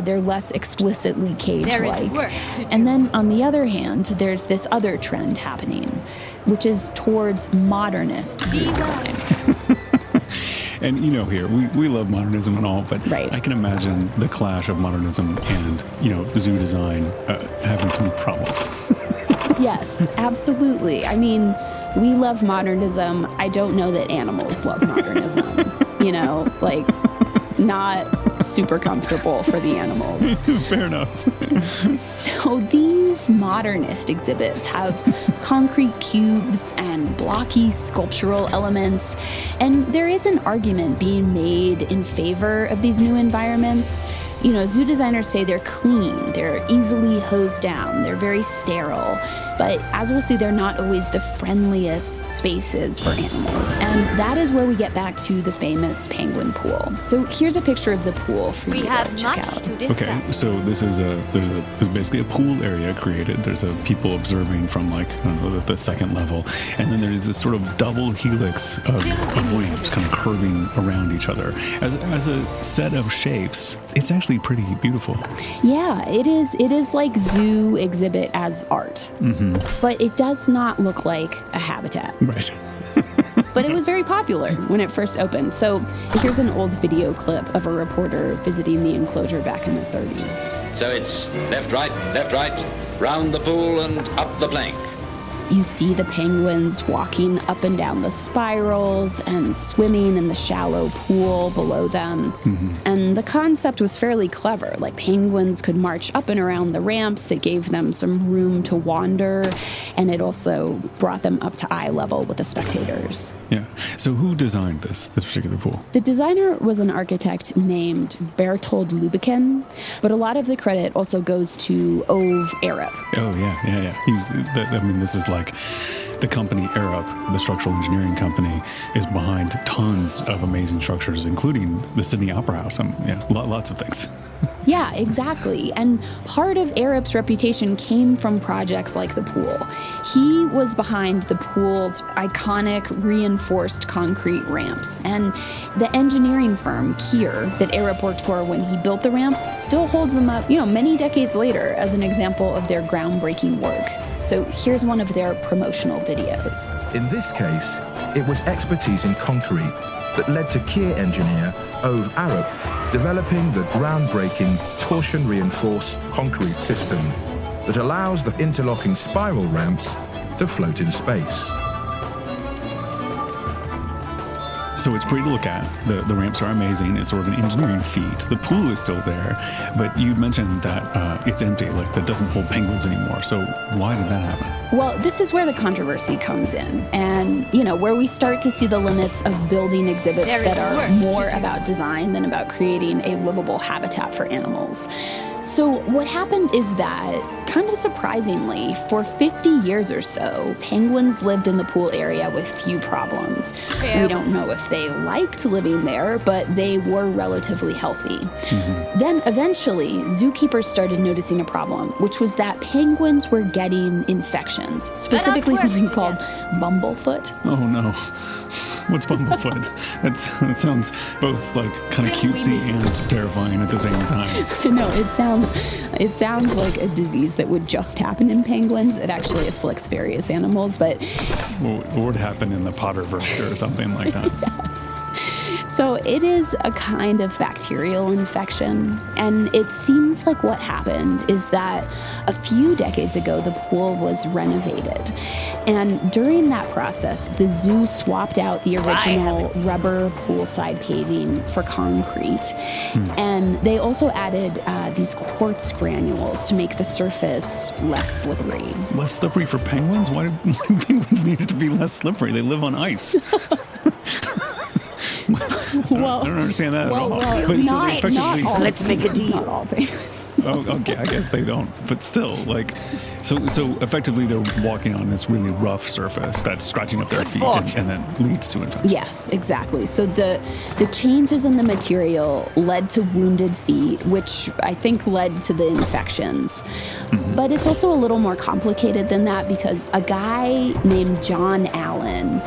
They're less explicitly cage-like. There is work to do. And then on the other hand, there's this other trend happening, which is towards modernist zoo design. And here, we love modernism and all, but Right. I can imagine the clash of modernism and, zoo design having some problems. Yes, absolutely. I mean, we love modernism. I don't know that animals love modernism. Not super comfortable for the animals. Fair enough. So these modernist exhibits have concrete cubes and blocky sculptural elements, and there is an argument being made in favor of these new environments. Zoo designers say they're clean, they're easily hosed down, they're very sterile, but as we'll see, they're not always the friendliest spaces for animals. And that is where we get back to the famous penguin pool. So here's a picture of the pool for you to check out. Okay, so this is there's basically a pool area created. There's a people observing from the second level, and then there's this sort of double helix of ramps kind of curving around each other. As a set of shapes, it's actually pretty beautiful. Yeah, it is. It is like zoo exhibit as art, but it does not look like a habitat. Right. But it was very popular when it first opened. So here's an old video clip of a reporter visiting the enclosure back in the 30s. So it's left, right, round the pool and up the plank. You see the penguins walking up and down the spirals and swimming in the shallow pool below them. And the concept was fairly clever. Like, penguins could march up and around the ramps. It gave them some room to wander, and it also brought them up to eye level with the spectators. Yeah. So who designed this particular pool? The designer was an architect named Bertold Lübken, but a lot of the credit also goes to Ove Arup. Oh, yeah. This is like the company Arup, the structural engineering company, is behind tons of amazing structures, including the Sydney Opera House. Lots of things. Yeah, exactly. And part of Arup's reputation came from projects like the pool. He was behind the pool's iconic reinforced concrete ramps. And the engineering firm, Kier, that Arup worked for when he built the ramps, still holds them up, many decades later as an example of their groundbreaking work. So here's one of their promotional videos. In this case, it was expertise in concrete that led to Kier engineer Ove Arup developing the groundbreaking torsion-reinforced concrete system that allows the interlocking spiral ramps to float in space. So it's pretty to look at. The ramps are amazing. It's sort of an engineering feat. The pool is still there, but you mentioned that it's empty, that doesn't hold penguins anymore. So why did that happen? Well, this is where the controversy comes in, and where we start to see the limits of building exhibits that are more about design than about creating a livable habitat for animals. So what happened is that, kind of surprisingly, for 50 years or so, penguins lived in the pool area with few problems. We don't know if they liked living there, but they were relatively healthy. Then eventually, zookeepers started noticing a problem, which was that penguins were getting infections, specifically something called bumblefoot. Oh no. What's bumblefoot? That sounds both kind of cutesy and terrifying at the same time. No, it sounds like a disease that would just happen in penguins. It actually afflicts various animals, but What would happen in the Potterverse or something like that? yes. So it is a kind of bacterial infection, and it seems like what happened is that a few decades ago, the pool was renovated. And during that process, the zoo swapped out the original rubber poolside paving for concrete. And they also added these quartz granules to make the surface less slippery. Less slippery for penguins? Why do penguins need it to be less slippery? They live on ice. Well, I don't understand that at all. Well, not all. Let's make a deal. Not all penguins. Oh, okay, I guess they don't. But still, so effectively they're walking on this really rough surface that's scratching up their feet and then leads to infection. Yes, exactly. So the changes in the material led to wounded feet, which I think led to the infections. But it's also a little more complicated than that, because a guy named John Allen,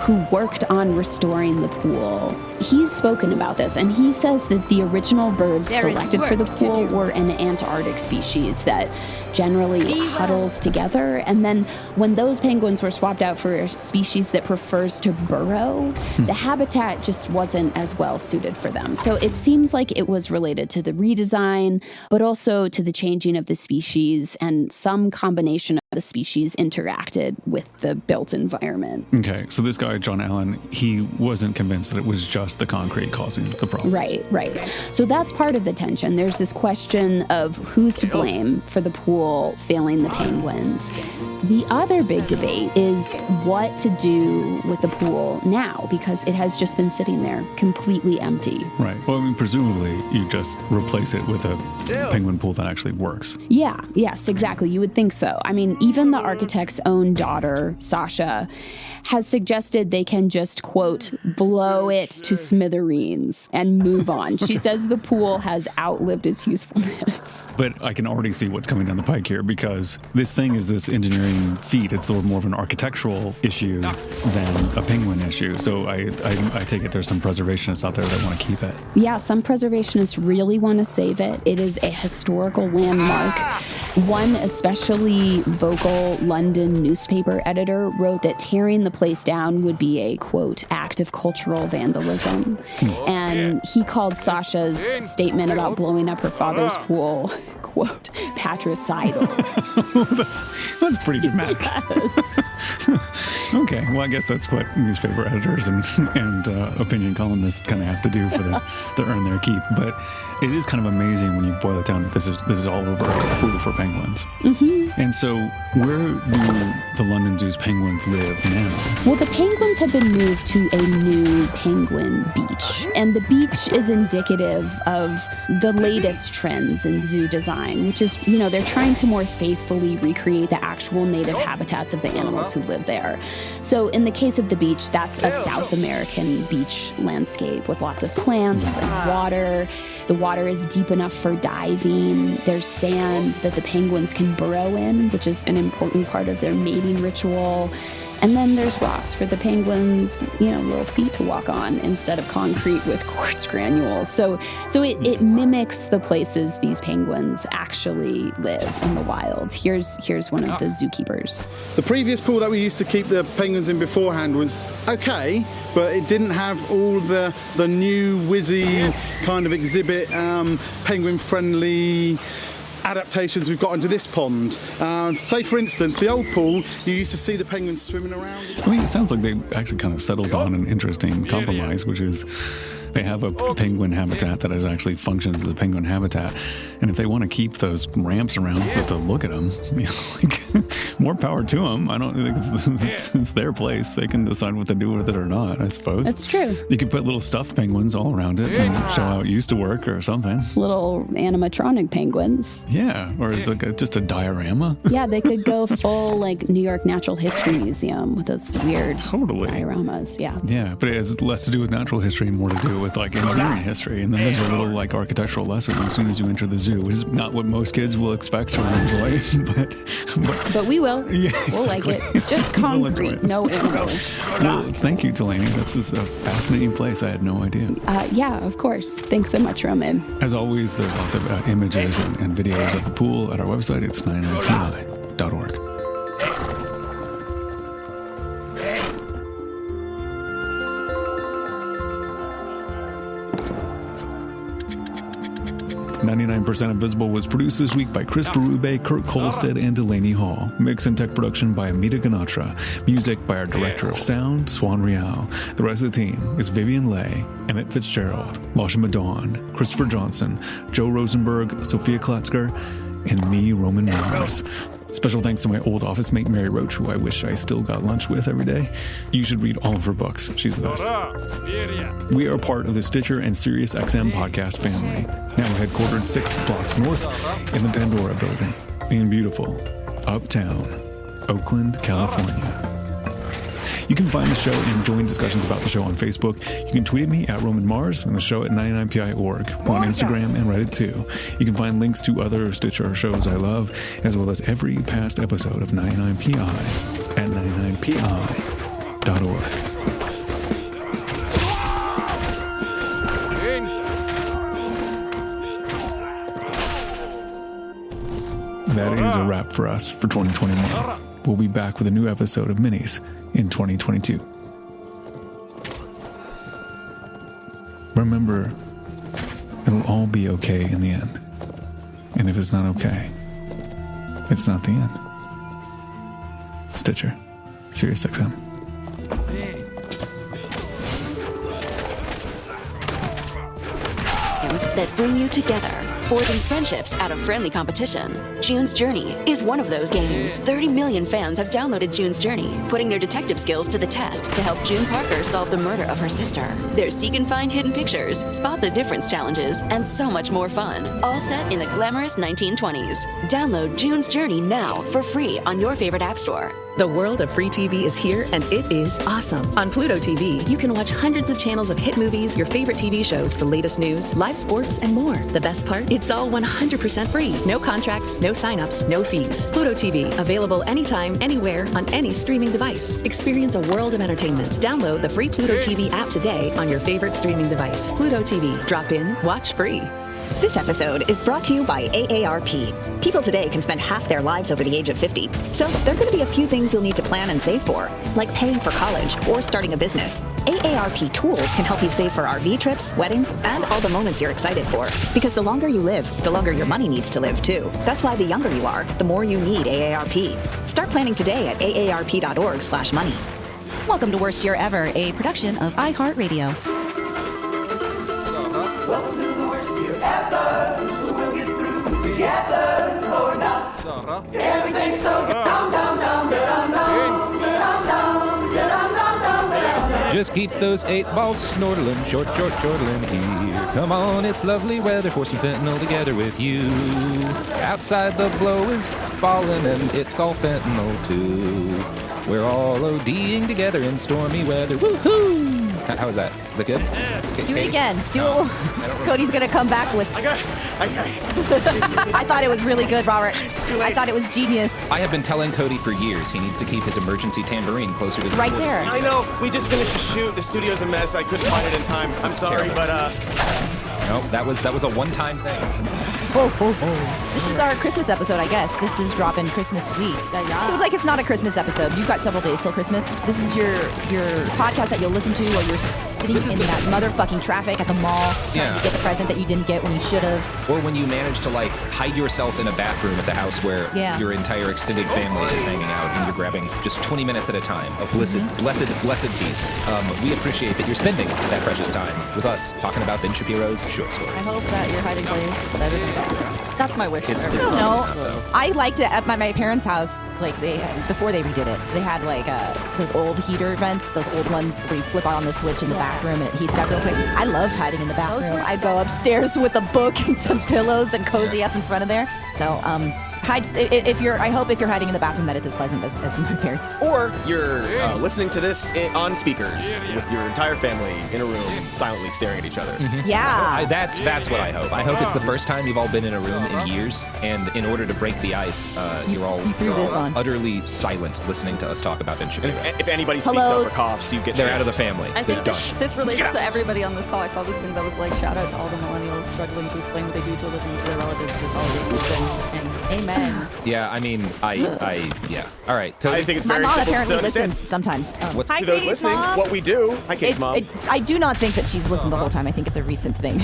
who worked on restoring the pool, he's spoken about this, and he says that the original birds selected for the pool were an Antarctic species that generally huddles together. And then when those penguins were swapped out for a species that prefers to burrow, the habitat just wasn't as well suited for them. So it seems like it was related to the redesign, but also to the changing of the species, and some combination of the species interacted with the built environment. Okay, so this guy, John Allen, he wasn't convinced that it was just the concrete causing the problem. Right. So that's part of the tension. There's this question of who's to blame for the pool failing the penguins. The other big debate is what to do with the pool now, because it has just been sitting there completely empty. Right. Well, I mean, presumably you just replace it with a penguin pool that actually works. Yes, exactly. You would think so. I mean, even the architect's own daughter, Sasha, has suggested they can just, quote, blow it to smithereens and move on. She says the pool has outlived its usefulness. But I can already see what's coming down the pike here, because this thing is this engineering feat. It's sort of more of an architectural issue than a penguin issue. So I take it there's some preservationists out there that want to keep it. Yeah, some preservationists really want to save it. It is a historical landmark. One especially vocal London newspaper editor wrote that tearing the place down would be a, quote, act of cultural vandalism. And he called Sasha's statement about blowing up her father's pool, quote, patricidal. that's pretty dramatic. Yes. Okay, well, I guess that's what newspaper editors and opinion columnists kind of have to do to earn their keep. But it is kind of amazing when you boil it down that this is all over a pool for penguins. Mm-hmm. And so where do the London Zoo's penguins live now? Well, the penguins have been moved to a new penguin beach. And the beach is indicative of the latest trends in zoo design, which is, they're trying to more faithfully recreate the actual native habitats of the animals who live there. So in the case of the beach, that's a South American beach landscape with lots of plants and water. The water is deep enough for diving. There's sand that the penguins can burrow in, which is an important part of their mating ritual. And then there's rocks for the penguins, little feet to walk on instead of concrete with quartz granules. So it mimics the places these penguins actually live in the wild. Here's one of the zookeepers. The previous pool that we used to keep the penguins in beforehand was okay, but it didn't have all the new whizzy kind of exhibit, penguin-friendly adaptations we've got into this pond. Say, for instance, the old pool, you used to see the penguins swimming around. I mean, it sounds like they actually kind of settled on an interesting compromise, which is they have a penguin habitat that actually functions as a penguin habitat. And if they want to keep those ramps around just to look at them, more power to them. I don't think it's their place. They can decide what to do with it or not, I suppose. That's true. You could put little stuffed penguins all around it and show how it used to work or something. Little animatronic penguins. Yeah, or it's like just a diorama. Yeah, they could go full New York Natural History Museum with those weird dioramas. Yeah. Yeah, but it has less to do with natural history and more to do with engineering history. And then there's a little architectural lesson as soon as you enter the zoo, which is not what most kids will expect or enjoy, but we will. Yeah, we'll like it. Just concrete, no animals. Well, thank you, Delaney. This is a fascinating place. I had no idea. Yeah, of course. Thanks so much, Roman. As always, there's lots of images and videos of the pool at our website. It's 99pi.org. "99% Invisible" was produced this week by Chris Berube, Kurt Kolstad, and Delaney Hall. Mix and tech production by Amita Ganatra. Music by our director of sound, Swan Rial. The rest of the team is Vivian Leigh, Emmett Fitzgerald, Lashima Dawn, Christopher Johnson, Joe Rosenberg, Sophia Klotzker, and me, Roman Mars. Special thanks to my old office mate, Mary Roach, who I wish I still got lunch with every day. You should read all of her books. She's the best. We are part of the Stitcher and SiriusXM podcast family, now headquartered 6 blocks north in the Pandora building in beautiful uptown Oakland, California. You can find the show and join discussions about the show on Facebook. You can tweet at me at Roman Mars and the show at 99pi.org. We're on Instagram and Reddit too. You can find links to other Stitcher shows I love, as well as every past episode of 99pi at 99pi.org. that is a wrap for us for 2021. We'll be back with a new episode of Minis in 2022. Remember, it'll all be okay in the end. And if it's not okay, it's not the end. Stitcher, SiriusXM. That bring you together, forging friendships out of friendly competition. June's Journey is one of those games. 30 million fans have downloaded June's Journey, putting their detective skills to the test to help June Parker solve the murder of her sister. There's seek and find hidden pictures, spot the difference challenges, and so much more fun, all set in the glamorous 1920s. Download June's Journey now for free on your favorite app store. The world of free TV is here, and it is awesome. On Pluto TV, you can watch hundreds of channels of hit movies, your favorite TV shows, the latest news, live sports, and more. The best part? It's all 100% free. No contracts, no signups, no fees. Pluto TV, available anytime, anywhere, on any streaming device. Experience a world of entertainment. Download the free Pluto TV app today on your favorite streaming device. Pluto TV. Drop in, watch free. This episode is brought to you by AARP. People today can spend half their lives over the age of 50. So there are going to be a few things you'll need to plan and save for, like paying for college or starting a business. AARP tools can help you save for RV trips, weddings, and all the moments you're excited for. Because the longer you live, the longer your money needs to live too. That's why the younger you are, the more you need AARP. Start planning today at aarp.org/money. Welcome to Worst Year Ever, a production of iHeartRadio. Welcome to the worst year ever. We'll get through together or not. Everything's so down. Just keep those 8 balls snortling, chortling here. Come on, it's lovely weather for some fentanyl together with you. Outside the blow is falling and it's all fentanyl too. We're all ODing together in stormy weather. Woohoo! How was that? Is that good? Do it again. Cody's gonna come back with. I thought it was really good, Robert. I thought it was genius. I have been telling Cody for years he needs to keep his emergency tambourine closer to the right recording there. studio. I know. We just finished the shoot. The studio's a mess. I couldn't find it in time. I'm sorry, but No, that was a one-time thing. This is our Christmas episode, I guess. This is dropping Christmas week. So like it's not a Christmas episode. You've got several days till Christmas. This is your podcast that you'll listen to while you're sitting in that motherfucking traffic at the mall trying to get the present that you didn't get when you should have. Or when you manage to like hide yourself in a bathroom at the house where your entire extended family is hanging out and you're grabbing just 20 minutes at a time of blessed peace. We appreciate that you're spending that precious time with us talking about Ben Shapiro's short stories. I hope that your hiding place is better than that. That's my wish. I don't know. I liked it at my parents' house. Like before they redid it, they had like those old heater vents, those old ones where you flip on the switch in the bathroom and it heats up real quick. I loved hiding in the bathroom. I'd go upstairs with a book and some pillows and cozy up in front of there. So hide I hope if you're hiding in the bathroom that it's as pleasant as my parents. Or you're listening to this on speakers with your entire family in a room, silently staring at each other. Mm-hmm. Yeah. That's what I hope. I hope it's the first time you've all been in a room in years, and in order to break the ice, you're all utterly silent listening to us talk about Ben Shapiro. If anybody speaks up or coughs, you get they're out of the family. I think this relates to everybody on this call. I saw this thing that was like, shout out to all the millennials struggling to explain what they do to listen to their relatives this holiday season. And amen. Yeah, I mean, yeah. All right. Cody. I think it's my very mom simple apparently to understand. listens sometimes. What's to those listening? Mom. What we do. Hi, Kate's mom. I do not think that she's listened the whole time. I think it's a recent thing.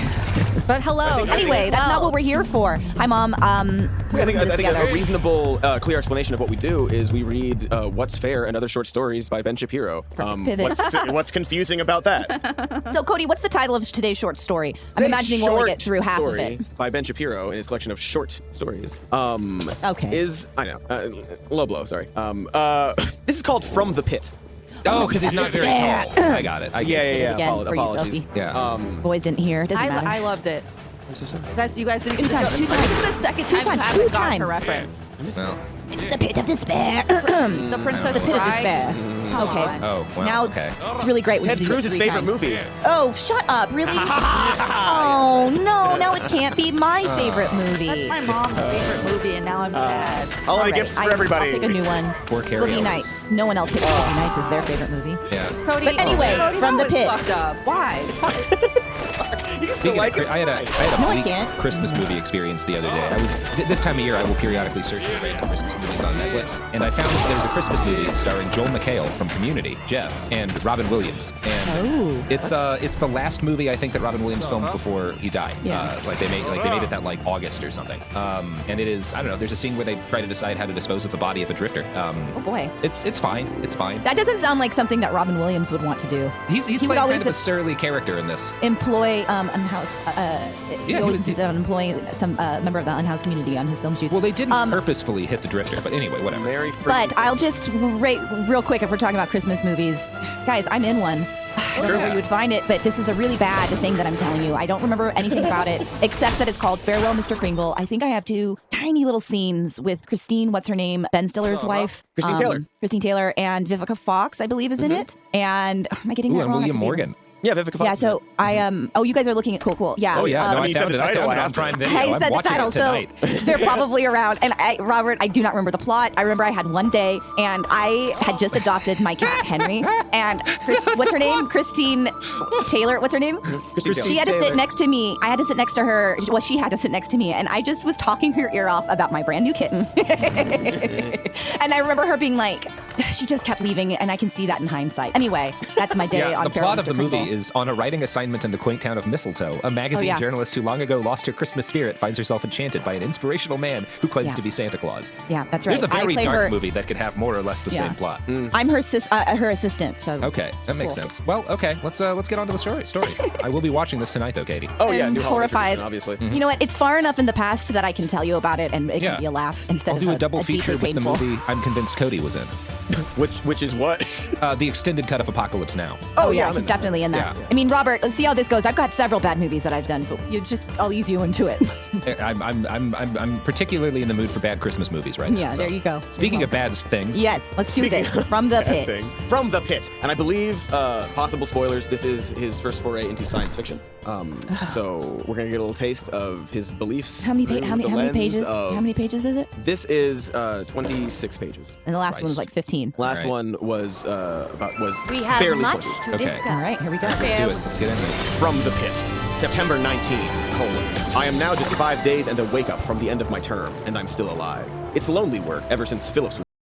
But hello. Anyway, that's not what we're here for. Hi, Mom. I think a reasonable, clear explanation of what we do is we read What's Fair and Other Short Stories by Ben Shapiro. What's confusing about that? So, Cody, what's the title of today's short story? I'm imagining we'll only get through half of it. By Ben Shapiro in his collection of short stories. I know. Low blow, sorry. This is called From the Pit. Oh, because he's not very tall. I got it. Yeah. Apologies. Yeah. Boys didn't hear. It doesn't matter. I loved it. You guys did two times. This is the second time I haven't gotten her reference. Well, It's the pit of despair. The Princess The pit of Bride. despair. Okay. Oh, wow. Now okay. it's really great. Ted Cruz's favorite movie. Oh, shut up! Really? Oh no! Now it can't be my favorite movie. That's my mom's favorite movie, and now I'm sad. Holiday gifts for everybody. I'll pick a new one. Poor Carrie Boogie Ellis. Nights. No one else picks Boogie Nights as their favorite movie. Yeah. Cody, But anyway, Cody, from the how is pit. fucked up. Why? Speaking of, I had a No, I bleak can't. Christmas movie experience the other day. I was this time of year I will periodically search for random Christmas movies on Netflix, and I found that there's a Christmas movie starring Joel McHale from Community, Jeff, and Robin Williams. And it's the last movie I think that Robin Williams filmed before he died. Yeah. They made it that like August or something. And it is, I don't know. There's a scene where they try to decide how to dispose of the body of a drifter. Oh boy. It's fine. It's fine. That doesn't sound like something that Robin Williams would want to do. He's he would playing always kind of a surly character in this. employ unhoused. He Yeah, always he- insists on employing some member of the unhoused community on his film shoots. Well, they didn't purposefully hit the drifter, but anyway, whatever. But I'll just rate real quick if we're talking about Christmas movies. Guys, I'm in one. I don't know where you would find it, but this is a really bad thing that I'm telling you. I don't remember anything about it except that it's called Farewell, Mr. Kringle. I think I have two tiny little scenes with Christine, what's her name? Ben Stiller's wife. Christine Taylor. Christine Taylor and Vivica Fox, I believe, is in it. And am I getting that and wrong? I William could be- Morgan. Yeah, Vivica Fox. Yeah, so I oh, you guys are looking at cool. Yeah. Oh yeah, no, I you said found the it. I title, found it I on Prime Video. I I'm said the watching title, it tonight. so they're probably around. And Robert, I do not remember the plot. I remember I had one day, and I had just adopted my cat Henry, and what's her name? Christine Taylor. What's her name? Christine She had to sit next to me. I had to sit next to her. Well, she had to sit next to me, and I just was talking her ear off about my brand new kitten. And I remember her being like, she just kept leaving, and I can see that in hindsight. Anyway, that's my day on the Farewell, plot of Mr. the movie Kringle. is on a writing assignment in the quaint town of Mistletoe. A magazine journalist who long ago lost her Christmas spirit finds herself enchanted by an inspirational man who claims to be Santa Claus. Yeah, that's right. There's a very I play dark her- movie that could have more or less the Yeah. same plot. I'm her her assistant. So Okay, that makes Cool. sense. Well, okay, let's get on to the story. I will be watching this tonight, though, Katie. Oh yeah, I'm new holiday horrified. tradition, obviously. You know what? It's far enough in the past that I can tell you about it, and it Yeah. can be a laugh instead I'll of do a double deeply feature with the painful. movie I'm convinced Cody was in. Which is what? The extended cut of Apocalypse Now. Oh yeah, I'm in he's that. definitely in that. Yeah. I mean, Robert, let's see how this goes. I've got several bad movies that I've done, but I'll ease you into it. I'm particularly in the mood for bad Christmas movies right now. Yeah, so. there you go. Speaking of bad things. Yes, let's do this from the pit. Things. From the pit. And I believe, possible spoilers, this is his first foray into science fiction. So we're going to get a little taste of his beliefs. How many through how the many lens pages? of- How many pages is it? This is 26 pages. And the last one was like 15. Last Alright. one was We have barely much 20. to Okay. discuss. All right, here we go. Let's do it. Let's get into this. From the pit, September 19, : I am now just 5 days and a wake up from the end of my term, and I'm still alive. It's lonely work ever since Phillips